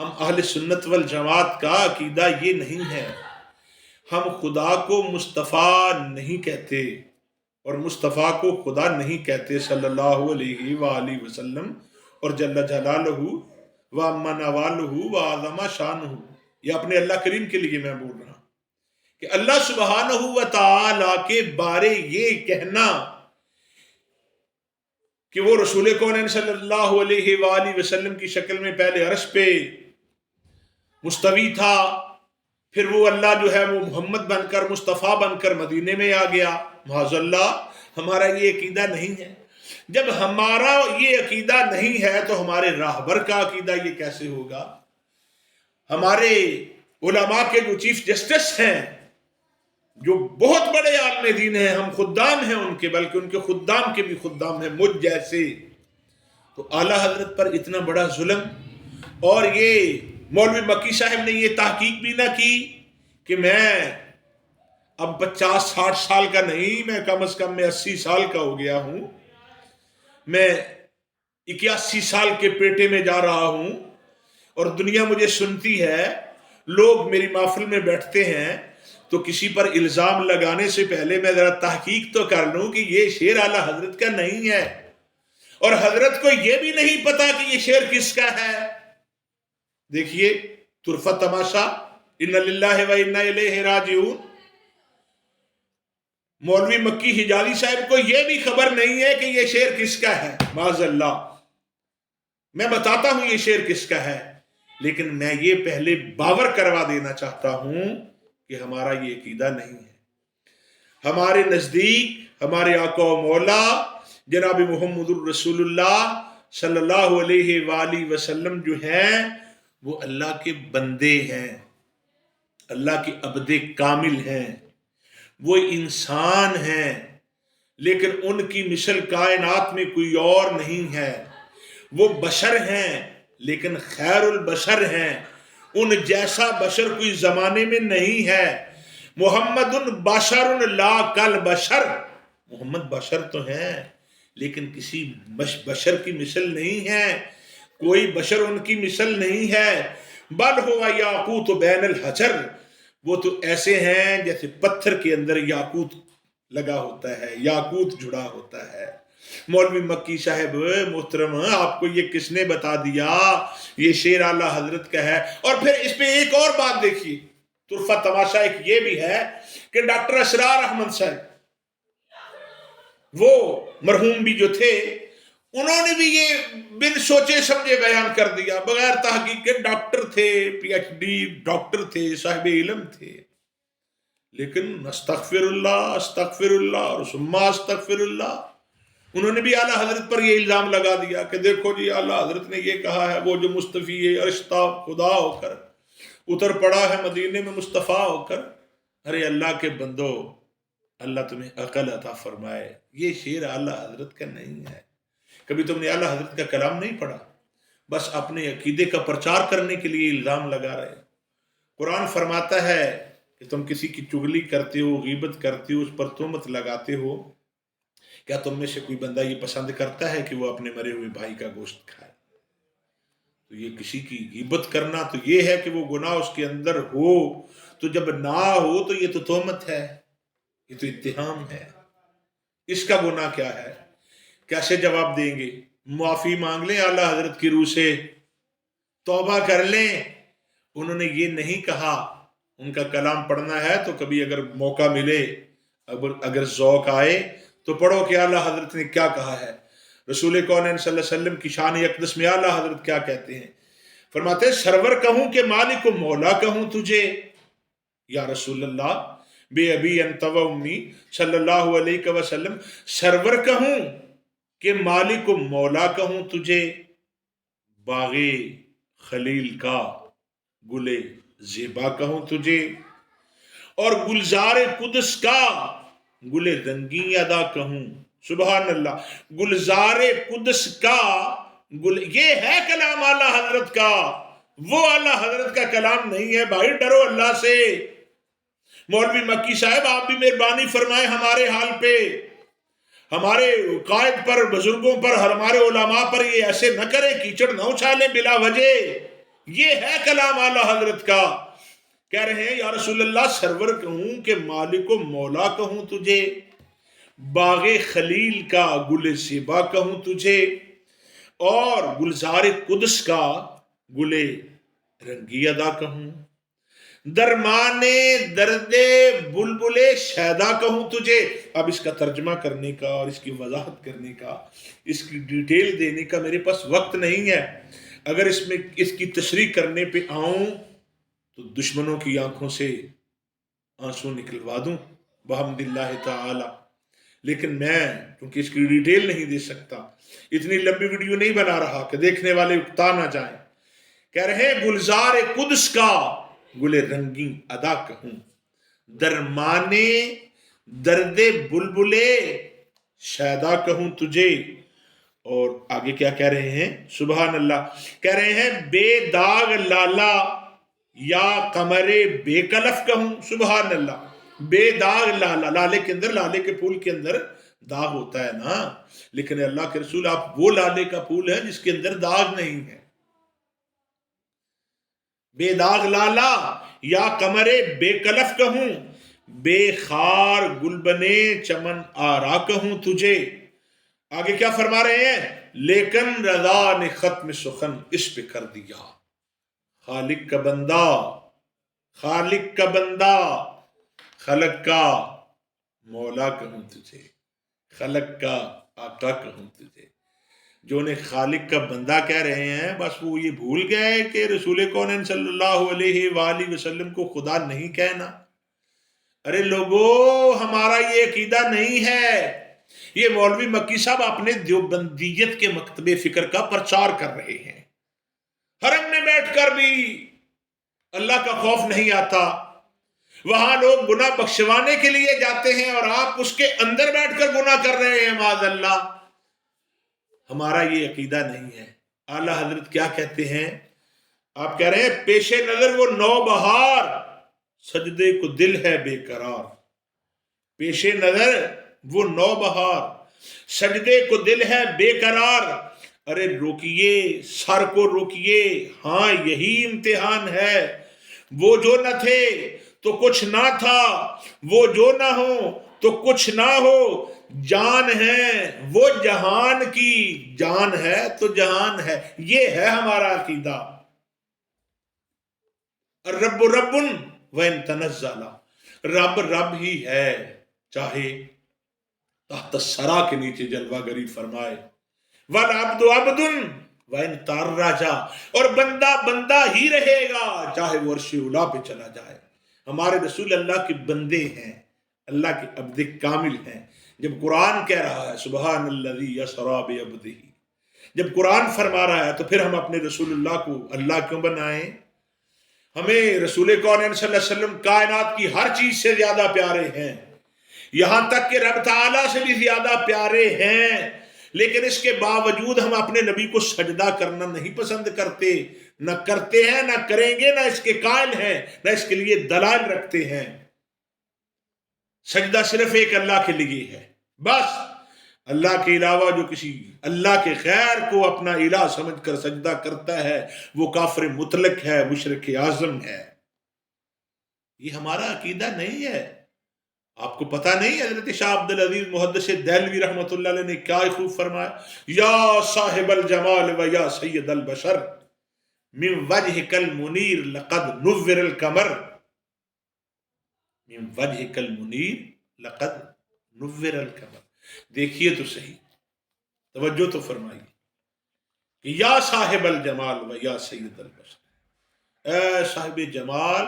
ہم اہل سنت والجماعت کا عقیدہ یہ نہیں ہے. ہم خدا کو مصطفیٰ نہیں کہتے اور مصطفیٰ کو خدا نہیں کہتے صلی اللہ علیہ وآلہ وسلم، اور جل جلالہ و عما نوالہ و اعظم شانہ. یہ اپنے اللہ کریم کے لیے میں بول رہا ہوں کہ اللہ سبحانہ و تعالی کے بارے یہ کہنا کہ وہ رسول کونین صلی اللہ علیہ وآلہ وسلم کی شکل میں پہلے عرش پہ مستوی تھا، پھر وہ اللہ جو ہے وہ محمد بن کر مصطفیٰ بن کر مدینے میں آ گیا، معاذ اللہ، ہمارا یہ عقیدہ نہیں ہے. جب ہمارا یہ عقیدہ نہیں ہے تو ہمارے راہبر کا عقیدہ یہ کیسے ہوگا؟ ہمارے علماء کے جو چیف جسٹس ہیں، جو بہت بڑے عالم دین ہیں، ہم خدام ہیں ان کے، بلکہ ان کے خدام کے بھی خدام ہیں مجھ جیسے، تو اعلیٰ حضرت پر اتنا بڑا ظلم. اور یہ مولوی مکی صاحب نے یہ تحقیق بھی نہ کی کہ میں اب 50-60 سال کا نہیں، میں کم از کم میں 80 سال کا ہو گیا ہوں، میں 81 سال کے پیٹے میں جا رہا ہوں اور دنیا مجھے سنتی ہے، لوگ میری محفل میں بیٹھتے ہیں، تو کسی پر الزام لگانے سے پہلے میں ذرا تحقیق تو کر لوں کہ یہ شعر اعلیٰ حضرت کا نہیں ہے، اور حضرت کو یہ بھی نہیں پتا کہ یہ شعر کس کا ہے. دیکھیے طرفہ تماشا، ان للہ و انا الیہ راجعون. مولوی مکی حجازی صاحب کو یہ بھی خبر نہیں ہے کہ یہ شعر کس کا ہے، معاذ اللہ. میں بتاتا ہوں یہ شعر کس کا ہے، لیکن میں یہ پہلے باور کروا دینا چاہتا ہوں کہ ہمارا یہ عقیدہ نہیں ہے. ہمارے نزدیک ہمارے آقا و مولا جناب محمد الرسول اللہ صلی اللہ علیہ وآلہ وسلم جو ہیں وہ اللہ کے بندے ہیں، اللہ کے عبد کامل ہیں، وہ انسان ہیں، لیکن ان کی مثل کائنات میں کوئی اور نہیں ہے. وہ بشر ہیں لیکن خیر البشر ہیں، ان جیسا بشر کوئی زمانے میں نہیں ہے. محمد بشر لا کل بشر، محمد بشر تو ہیں لیکن کسی بشر کی مثل نہیں ہے، کوئی بشر ان کی مثل نہیں ہے. بل ہوا یاقوت بین الحجر، وہ تو ایسے ہیں جیسے پتھر کے اندر یاقوت لگا ہوتا ہے، یاقوت جڑا ہوتا ہے. مولوی مکی صاحب محترم، آپ کو یہ کس نے بتا دیا یہ شعر اعلیٰ حضرت کا ہے؟ اور پھر اس پہ ایک اور بات دیکھیے، طرفہ تماشا ایک یہ بھی ہے کہ ڈاکٹر اسرار احمد صاحب، وہ مرحوم بھی جو تھے، انہوں نے بھی یہ بن سوچے سمجھے بیان کر دیا، بغیر تحقیق کے. ڈاکٹر تھے، پی ایچ ڈی ڈاکٹر تھے، صاحب علم تھے، لیکن استغفر اللہ اور ثم استغفر اللہ. انہوں نے بھی اعلیٰ حضرت پر یہ الزام لگا دیا کہ دیکھو جی اعلیٰ حضرت نے یہ کہا ہے، وہ جو مصطفی عرش خدا ہو کر اتر پڑا ہے مدینے میں مصطفیٰ ہو کر. ارے اللہ کے بندو، اللہ تمہیں عقل عطا فرمائے، یہ شعر اعلیٰ حضرت کا نہیں ہے. کبھی تم نے اعلیٰ حضرت کا کلام نہیں پڑھا، بس اپنے عقیدے کا پرچار کرنے کے لیے الزام لگا رہے. قرآن فرماتا ہے کہ تم کسی کی چغلی کرتے ہو، غیبت کرتے ہو، اس پر تہمت لگاتے ہو. کیا تم میں سے کوئی بندہ یہ پسند کرتا ہے کہ وہ اپنے مرے ہوئے بھائی کا گوشت کھائے؟ تو یہ کسی کی غیبت کرنا تو یہ ہے کہ وہ گناہ اس کے اندر ہو، تو جب نہ ہو تو یہ تو تہمت ہے، یہ تو اتہام ہے. اس کا گناہ کیا ہے؟ کیسے جواب دیں گے؟ معافی مانگ لیں اعلیٰ حضرت کی روح سے، توبہ کر لیں. انہوں نے یہ نہیں کہا. ان کا کلام پڑھنا ہے تو کبھی اگر موقع ملے، اگر ذوق آئے تو پڑھو کہ اعلیٰ حضرت نے کیا کہا ہے. رسول کونین صلی اللہ علیہ وسلم کی شان اقدس میں اعلیٰ حضرت کیا کہتے ہیں؟ فرماتے ہیں سرور کہوں کہ مالک و مولا کہوں تجھے، یا رسول اللہ بے ابی انت و امی صلی اللہ علیہ وسلم، سرور کہوں کہ مالک و مولا کہوں تجھے، باغ خلیل کا گل زیبا کہوں تجھے، اور گلزار قدس کا گل رنگی ادا کہوں. سبحان اللہ، گلزار قدس کا گل، یہ ہے کلام اعلیٰ حضرت کا، وہ اعلیٰ حضرت کا کلام نہیں ہے. بھائی ڈرو اللہ سے. مولوی مکی صاحب آپ بھی مہربانی فرمائے ہمارے حال پہ، ہمارے قائد پر، بزرگوں پر، ہمارے علماء پر یہ ایسے نہ کریں، کیچڑ نہ اچھالیں بلا وجہ. یہ ہے کلام اعلی حضرت کا. کہہ رہے ہیں یا رسول اللہ سرور کہوں کہ مالک و مولا کہوں تجھے، باغ خلیل کا گل سیبا کہوں تجھے، اور گلزار قدس کا گل رنگی ادا کہوں، درمان درد بلبل شیدا کہوں تجھے. اب اس کا ترجمہ کرنے کا اور اس کی وضاحت کرنے کا، اس کی ڈیٹیل دینے کا میرے پاس وقت نہیں ہے. اگر اس میں اس کی تشریح کرنے پہ آؤں تو دشمنوں کی آنکھوں سے آنسو نکلوا دوں بحمد اللہ تعالی. لیکن میں کیونکہ اس کی ڈیٹیل نہیں دے سکتا، اتنی لمبی ویڈیو نہیں بنا رہا کہ دیکھنے والے اکتا نہ جائیں. کہہ رہے ہیں گلزار قدس کا گل رنگی ادا کہوں، درمانے درد بلبلے شیدا کہوں تجھے. اور آگے کیا کہہ رہے ہیں؟ سبحان اللہ. کہہ رہے ہیں بے داغ لالا یا قمر بے کلف کہوں. سبحان اللہ. بے داغ لالا، لالے کے اندر، لالے کے پھول کے اندر داغ ہوتا ہے نا، لیکن اللہ کے رسول آپ وہ لالے کا پھول ہے جس کے اندر داغ نہیں ہے. بے داغ لالا یا قمر بے کلف کہوں، بے خار گل بنے چمن آرا کہوں تجھے. آگے کیا فرما رہے ہیں؟ لیکن رضا نے ختم سخن اس پہ کر دیا. خالق کا بندہ، خالق کا بندہ، خلق کا مولا کہوں تجھے، خلق کا آقا کہوں تجھے. جو انہیں خالق کا بندہ کہہ رہے ہیں، بس وہ یہ بھول گئے کہ رسول کونین صلی اللہ علیہ وآلہ وسلم کو خدا نہیں کہنا. ارے لوگو، ہمارا یہ عقیدہ نہیں ہے. یہ مولوی مکی صاحب اپنے دیوبندیت کے مکتب فکر کا پرچار کر رہے ہیں. حرم میں بیٹھ کر بھی اللہ کا خوف نہیں آتا. وہاں لوگ گناہ بخشوانے کے لیے جاتے ہیں اور آپ اس کے اندر بیٹھ کر گناہ کر رہے ہیں معاذ اللہ. ہمارا یہ عقیدہ نہیں ہے. اعلیٰ حضرت کیا کہتے ہیں؟ آپ کہہ رہے ہیں پیش نظر وہ نو بہار، سجدے کو دل ہے بے قرار. پیش نظر وہ نو بہار، سجدے کو دل ہے بے قرار. ارے روکیے، سر کو روکیے، ہاں یہی امتحان ہے. وہ جو نہ تھے تو کچھ نہ تھا، وہ جو نہ ہو تو کچھ نہ ہو. جان ہے وہ جہان کی، جان ہے تو جہان ہے. یہ ہے ہمارا عقیدہ. رب رب وَإِن تَنَزَّلَ، رب رب ہی ہے، چاہے تحت الثری کے نیچے جلوہ گری فرمائے. وَالْعَبْدُ عَبْدٌ وَإِن تَعَرَّجَ، اور بندہ بندہ ہی رہے گا چاہے وہ عرش اولی پہ چلا جائے. ہمارے رسول اللہ کے بندے ہیں، اللہ کے عبد کامل ہیں. جب قرآن کہہ رہا ہے سبحان الذی اسریٰ بعبدہ، جب قرآن فرما رہا ہے تو پھر ہم اپنے رسول اللہ کو اللہ کیوں بنائیں؟ ہمیں رسول کونین صلی اللہ علیہ وسلم کائنات کی ہر چیز سے زیادہ پیارے ہیں، یہاں تک کہ رب تعالیٰ سے بھی زیادہ پیارے ہیں. لیکن اس کے باوجود ہم اپنے نبی کو سجدہ کرنا نہیں پسند کرتے، نہ کرتے ہیں، نہ کریں گے، نہ اس کے قائل ہیں، نہ اس کے لیے دلائل رکھتے ہیں. سجدہ صرف ایک اللہ کے لیے ہے بس. اللہ کے علاوہ جو کسی اللہ کے غیر کو اپنا الہ سمجھ کر سجدہ کرتا ہے وہ کافر مطلق ہے، مشرک اعظم ہے. یہ ہمارا عقیدہ نہیں ہے. آپ کو پتہ نہیں حضرت شاہ عبد العزیز محدث دہلوی رحمۃ اللہ علیہ نے کیا خوب فرمایا؟ یا صاحب الجمال و یا سید البشر من وجهک المنیر لقد نور القمر. من وجهک المنیر لقد نور القمر. دیکھیے تو صحیح، توجہ تو فرمائیے کہ یا صاحب الجمال و یا سید البشر، اے صاحب جمال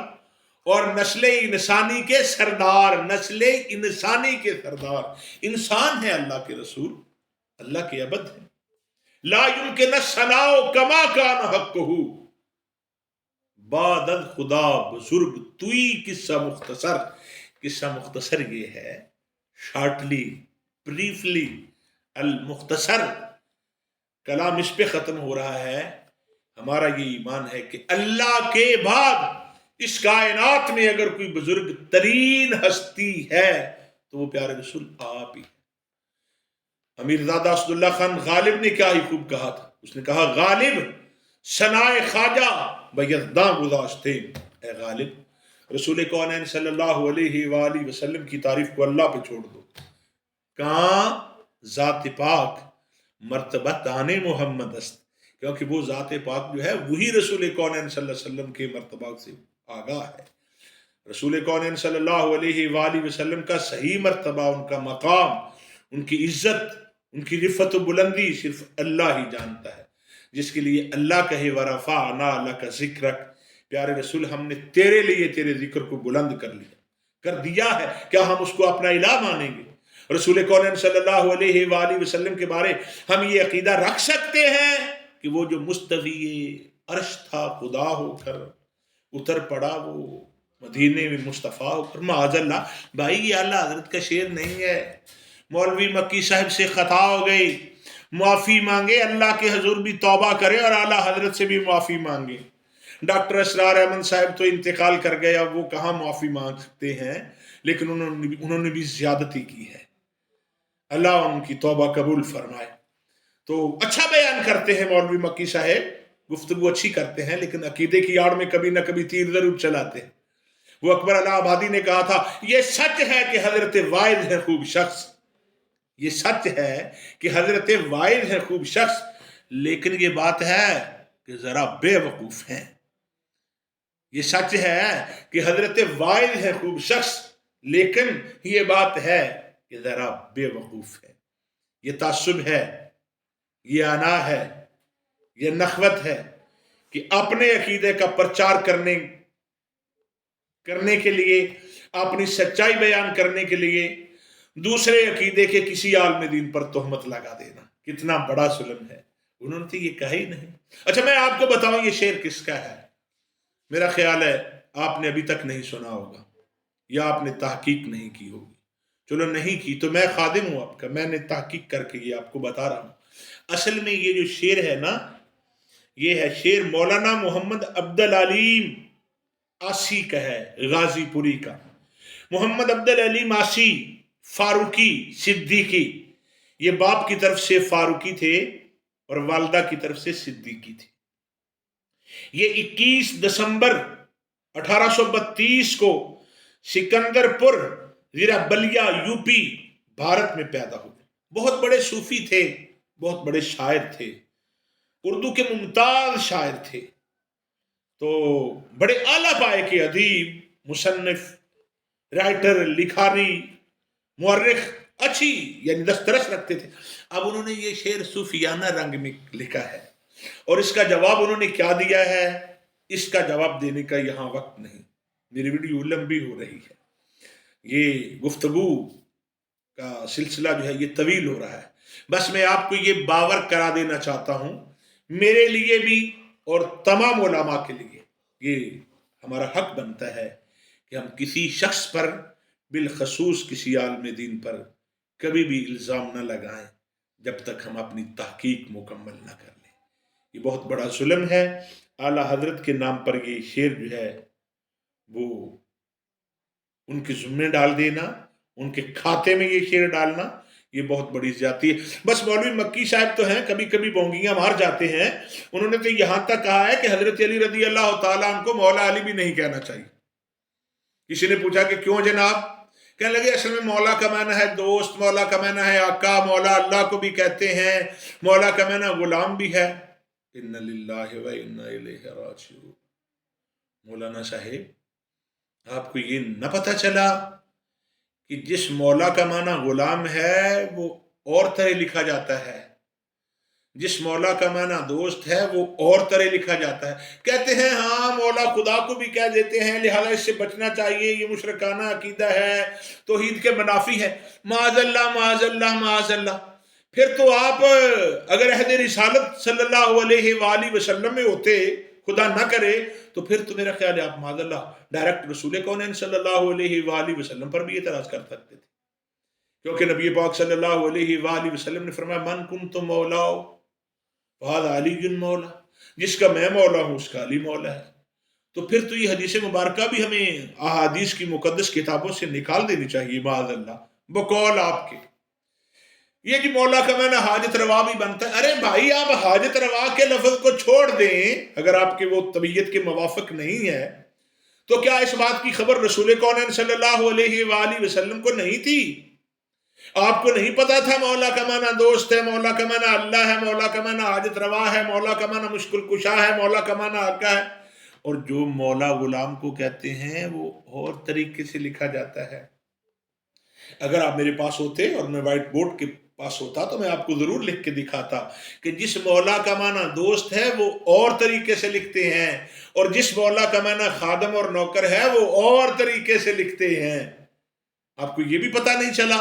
اور نسل انسانی کے سردار، نسل انسانی کے سردار. انسان ہے اللہ کے رسول، اللہ کے عبد ہیں. لا یمکن الثناء کما کان حقہ، بعد خدا بزرگ توئی. قصہ مختصر، قصہ مختصر یہ ہے، شارٹلی، بریفلی، المختصر. کلام اس پہ ختم ہو رہا ہے. ہمارا یہ ایمان ہے کہ اللہ کے بعد اس کائنات میں اگر کوئی بزرگ ترین ہستی ہے تو وہ پیارے رسول آپ ہی. امیر زادہ اسد اللہ خان غالب نے کیا ہی خوب کہا تھا. اس نے کہا غالب ثنائے خواجہ بیداں گذاشتے اے غالب، رسول کونین صلی اللہ علیہ وآلہ وسلم کی تعریف کو اللہ پہ چھوڑ دو۔ کہاں ذات پاک مرتبہ دان محمد است، کیونکہ وہ ذات پاک جو ہے وہی رسول کونین صلی اللہ علیہ وسلم کے مرتبہ سے آگاہ ہے۔ رسول کونین صلی اللہ علیہ وآلہ وسلم کا صحیح مرتبہ، ان کا مقام، ان کی عزت، ان کی رفعت و بلندی صرف اللہ ہی جانتا ہے، جس کے لیے اللہ کہے وَرَفَعْنَا لَكَ ذِكْرَكَ، پیارے رسول ہم نے تیرے لیے تیرے ذکر کو بلند کر دیا ہے، کیا ہم اس کو اپنا الہ مانیں گے؟ رسول کونین صلی اللہ علیہ وآلہ وسلم کے بارے ہم یہ عقیدہ رکھ سکتے ہیں کہ وہ جو مستوی عرش تھا خدا ہو کر اتر پڑا وہ مدینے میں مصطفیٰ ہو کر؟ معاذ اللہ بھائی، یہ اعلیٰ حضرت کا شعر نہیں ہے۔ مولوی مکی صاحب سے خطا ہو گئی، معافی مانگے، اللہ کے حضور بھی توبہ کرے اور اعلیٰ حضرت سے بھی معافی مانگے۔ ڈاکٹر اسرار احمد صاحب تو انتقال کر گئے، اب وہ کہاں معافی مانگ سکتے ہیں، لیکن انہوں نے بھی زیادتی کی ہے، اللہ ان کی توبہ قبول فرمائے۔ تو اچھا بیان کرتے ہیں مولوی مکی صاحب، گفتگو اچھی کرتے ہیں، لیکن عقیدے کی آڑ میں کبھی نہ کبھی تیر ضرور چلاتے ہیں۔ وہ اکبر الہ آبادی نے کہا تھا، یہ سچ ہے کہ حضرت واحد ہے خوب شخص، یہ سچ ہے کہ حضرت واحد ہے خوب شخص، لیکن یہ بات ہے کہ ذرا بے وقوف ہیں۔ یہ سچ ہے کہ حضرت واحد ہے خوب شخص، لیکن یہ بات ہے کہ ذرا بے وقوف ہے۔ یہ تعصب ہے، یہ انا ہے، یہ نخوت ہے کہ اپنے عقیدے کا پرچار کرنے کے لیے، اپنی سچائی بیان کرنے کے لیے دوسرے عقیدے کے کسی عالم دین پر تہمت لگا دینا کتنا بڑا ظلم ہے۔ انہوں نے تو یہ کہا ہی نہیں۔ اچھا میں آپ کو بتاؤں یہ شعر کس کا ہے؟ میرا خیال ہے آپ نے ابھی تک نہیں سنا ہوگا، یا آپ نے تحقیق نہیں کی ہوگی۔ چلو نہیں کی تو میں خادم ہوں آپ کا، میں نے تحقیق کر کے یہ آپ کو بتا رہا ہوں۔ اصل میں یہ جو شعر ہے نا، یہ ہے شعر مولانا محمد عبدالعلیم آسی کا ہے، غازی پوری کا۔ محمد عبدالعلیم آسی فاروقی صدیقی، یہ باپ کی طرف سے فاروقی تھے اور والدہ کی طرف سے صدیقی تھے۔ یہ 21 دسمبر 1832 کو سکندر پور ضلع بلیا یوپی بھارت میں پیدا ہوئے۔ بہت بڑے صوفی تھے، بہت بڑے شاعر تھے، اردو کے ممتاز شاعر تھے، تو بڑے اعلیٰ پائے کے ادیب، مصنف، رائٹر، لکھاری، مورخ، اچھی یعنی دسترس رکھتے تھے۔ اب انہوں نے یہ شعر صوفیانہ رنگ میں لکھا ہے، اور اس کا جواب انہوں نے کیا دیا ہے، اس کا جواب دینے کا یہاں وقت نہیں، میری ویڈیو لمبی ہو رہی ہے، یہ گفتگو کا سلسلہ جو ہے یہ طویل ہو رہا ہے۔ بس میں آپ کو یہ باور کرا دینا چاہتا ہوں، میرے لیے بھی اور تمام علماء کے لیے یہ ہمارا حق بنتا ہے کہ ہم کسی شخص پر، بالخصوص کسی عالم دین پر کبھی بھی الزام نہ لگائیں جب تک ہم اپنی تحقیق مکمل نہ کر لیں۔ یہ بہت بڑا ظلم ہے۔ اعلیٰ حضرت کے نام پر یہ شعر جو ہے وہ ان کے ذمہ ڈال دینا، ان کے کھاتے میں یہ شعر ڈالنا، یہ بہت بڑی زیادتی ہے۔ بس مولوی مکی صاحب تو ہیں کبھی کبھی بونگیاں مار جاتے ہیں، انہوں نے تو یہاں تک کہا ہے کہ حضرت علی رضی اللہ تعالیٰ عنہ کو مولا علی بھی نہیں کہنا چاہیے۔ کسی نے پوچھا کہ کیوں جناب؟ کہنے لگے اصل میں مولا کا معنی ہے دوست، مولا کا معنی ہے آقا، مولا اللہ کو بھی کہتے ہیں، مولا کا معنی غلام بھی ہے۔ اِنَّ لِلَّهِ وَإِنَّا إِلَيْهِ رَاجِعُونَ۔ مولانا صاحب آپ کو یہ نہ پتہ چلا کہ جس مولا کا معنی غلام ہے وہ اور طرح لکھا جاتا ہے، جس مولا کا معنی دوست ہے وہ اور طرح لکھا جاتا ہے۔ کہتے ہیں ہاں مولا خدا کو بھی کہہ دیتے ہیں، لہذا اس سے بچنا چاہیے، یہ مشرکانہ عقیدہ ہے، توحید کے منافی ہے۔ معاذ اللہ معاذ اللہ معاذ اللہ۔ پھر تو آپ اگر عہد رسالت صلی اللہ علیہ وآلہ وسلم میں ہوتے، خدا نہ کرے، تو پھر تو میرا خیال ہے آپ معاذ اللہ ڈائریکٹ رسول کونین صلی اللہ علیہ وآلہ وسلم پر بھی اعتراض کر سکتے تھے، کیونکہ نبی پاک صلی اللہ علیہ وآلہ وسلم نے فرمایا من کنت مولاؤ فہذا علی مولا، جس کا میں مولا ہوں اس کا علی مولا ہے۔ تو پھر تو یہ حدیث مبارکہ بھی ہمیں احادیث کی مقدس کتابوں سے نکال دینی چاہیے معاذ اللہ، بقول آپ کے۔ یہ جی مولا کا معنی حاجت روا بھی بنتا ہے. ارے بھائی آپ حاجت روا کے لفظ کو چھوڑ دیں، اگر آپ کے وہ طبیعت کے موافق نہیں ہے تو کیا اس بات کی خبر رسول کونین صلی اللہ علیہ وآلہ وسلم کو نہیں تھی؟ آپ کو نہیں پتا تھا مولا کا معنی دوست ہے، مولا کا معنی اللہ ہے، مولا کا معنی حاجت روا ہے، مولا کا معنی مشکل کشا ہے، مولا کا معنی آقا ہے؟ اور جو مولا غلام کو کہتے ہیں وہ اور طریقے سے لکھا جاتا ہے. اگر آپ میرے پاس ہوتے اور میں وائٹ بورڈ کے پاس ہوتا تو میں آپ کو ضرور لکھ کے دکھاتا کہ جس مولا کا معنی دوست ہے وہ اور طریقے سے لکھتے ہیں، اور جس مولا کا معنی خادم اور نوکر ہے وہ اور طریقے سے لکھتے ہیں. آپ کو یہ بھی پتا نہیں چلا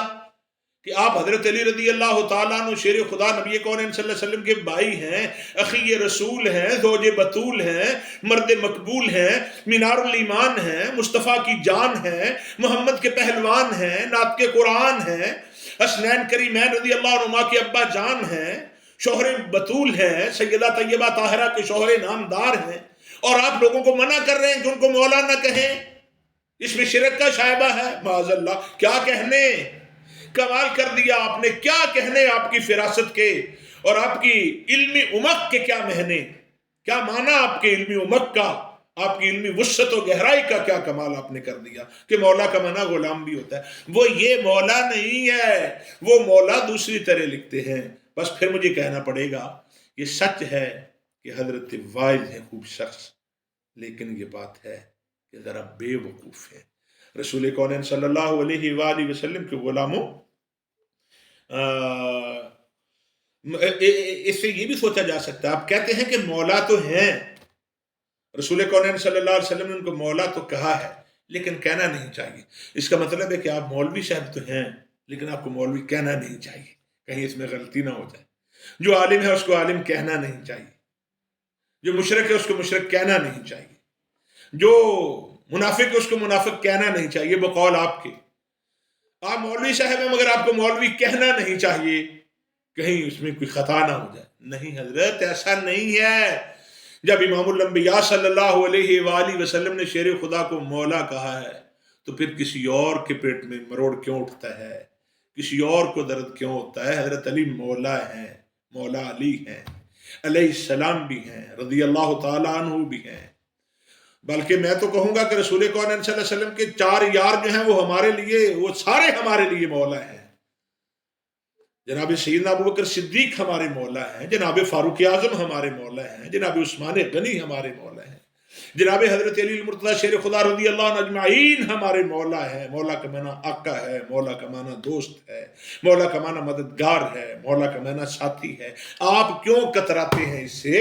کہ آپ حضرت علی رضی اللہ تعالیٰ عنہ شیر خدا نبی کونین صلی اللہ علیہ وسلم کے بھائی ہیں، اخی رسول ہیں، زوج بطول ہیں، مرد مقبول ہیں، مینار الایمان ہیں، مصطفیٰ کی جان ہیں، محمد کے پہلوان ہیں، نعت کے قرآن ہیں، حسنین کریمین رضی اللہ عنہما کے ابا جان ہیں، شوہر بطول ہیں، سیدہ طیبہ طاہرہ کے شوہر نامدار ہیں، اور آپ لوگوں کو منع کر رہے ہیں کہ ان کو مولا نہ کہیں. اس میں شرک کا شائبہ ہے. معاذ اللہ. کیا کہنے، کمال کر دیا آپ نے. کیا کہنے آپ کی فراست کے اور آپ کی علمی عمق کے کیا مہنے، کیا معنی آپ کے علمی عمق کا، آپ کی علمی وسعت و گہرائی کا کیا کمال آپ نے کر دیا کہ مولا کا معنی غلام بھی ہوتا ہے. وہ یہ مولا نہیں ہے، وہ مولا دوسری طرح لکھتے ہیں. بس پھر مجھے کہنا پڑے گا یہ سچ ہے کہ حضرت وائل ہے خوب شخص، لیکن یہ بات ہے کہ ذرا بے وقوف ہے. رسول کونین صلی اللہ علیہ وآلہ وسلم کے غلاموں، اس سے یہ بھی سوچا جا سکتا ہے، آپ کہتے ہیں کہ مولا تو ہیں، رسول کونین صلی اللہ علیہ وسلم نے ان کو مولا تو کہا ہے لیکن کہنا نہیں چاہیے. اس کا مطلب ہے کہ آپ مولوی صاحب تو ہیں لیکن آپ کو مولوی کہنا نہیں چاہیے، کہیں اس میں غلطی نہ ہو جائے. جو عالم ہے اس کو عالم کہنا نہیں چاہیے، جو مشرک ہے اس کو مشرک کہنا نہیں چاہیے، جو منافق ہے اس کو منافق کہنا نہیں چاہیے. بقول آپ کے، آپ مولوی صاحب ہیں مگر آپ کو مولوی کہنا نہیں چاہیے، کہیں اس میں کوئی خطا نہ ہو جائے. نہیں حضرت، ایسا نہیں ہے. جب امام الانبیاء صلی اللہ علیہ وآلہ وسلم نے شیر خدا کو مولا کہا ہے تو پھر کسی اور کے پیٹ میں مروڑ کیوں اٹھتا ہے، کسی اور کو درد کیوں ہوتا ہے؟ حضرت علی مولا ہیں، مولا علی ہیں، علیہ السلام بھی ہیں، رضی اللہ تعالیٰ عنہ بھی ہیں. بلکہ میں تو کہوں گا کہ رسول کونین صلی اللہ علیہ وسلم کے 4 یار جو ہیں وہ ہمارے لیے، وہ سارے ہمارے لیے مولا ہیں. جناب سیدنا ابوبکر صدیق ہمارے مولا ہیں، جناب فاروق اعظم ہمارے مولا ہیں، جناب عثمان غنی ہمارے مولا ہیں، جناب حضرت علی المرتضی شیر خدا رضی اللہ عنہ اجمعین ہمارے مولا ہیں. مولا کا معنی آقا ہے، مولا کا معنی دوست ہے، مولا کا معنی مددگار ہے، مولا کا معنی ساتھی ہے. آپ کیوں کتراتے ہیں اس سے؟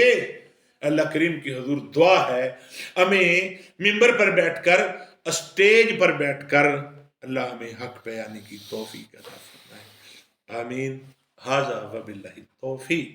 اللہ کریم کی حضور دعا ہے ہمیں ممبر پر بیٹھ کر، اسٹیج پر بیٹھ کر اللہ ہمیں حق بیانی کی توفیق عطا فرمائے. آمین. ھذا وباللہ التوفیق.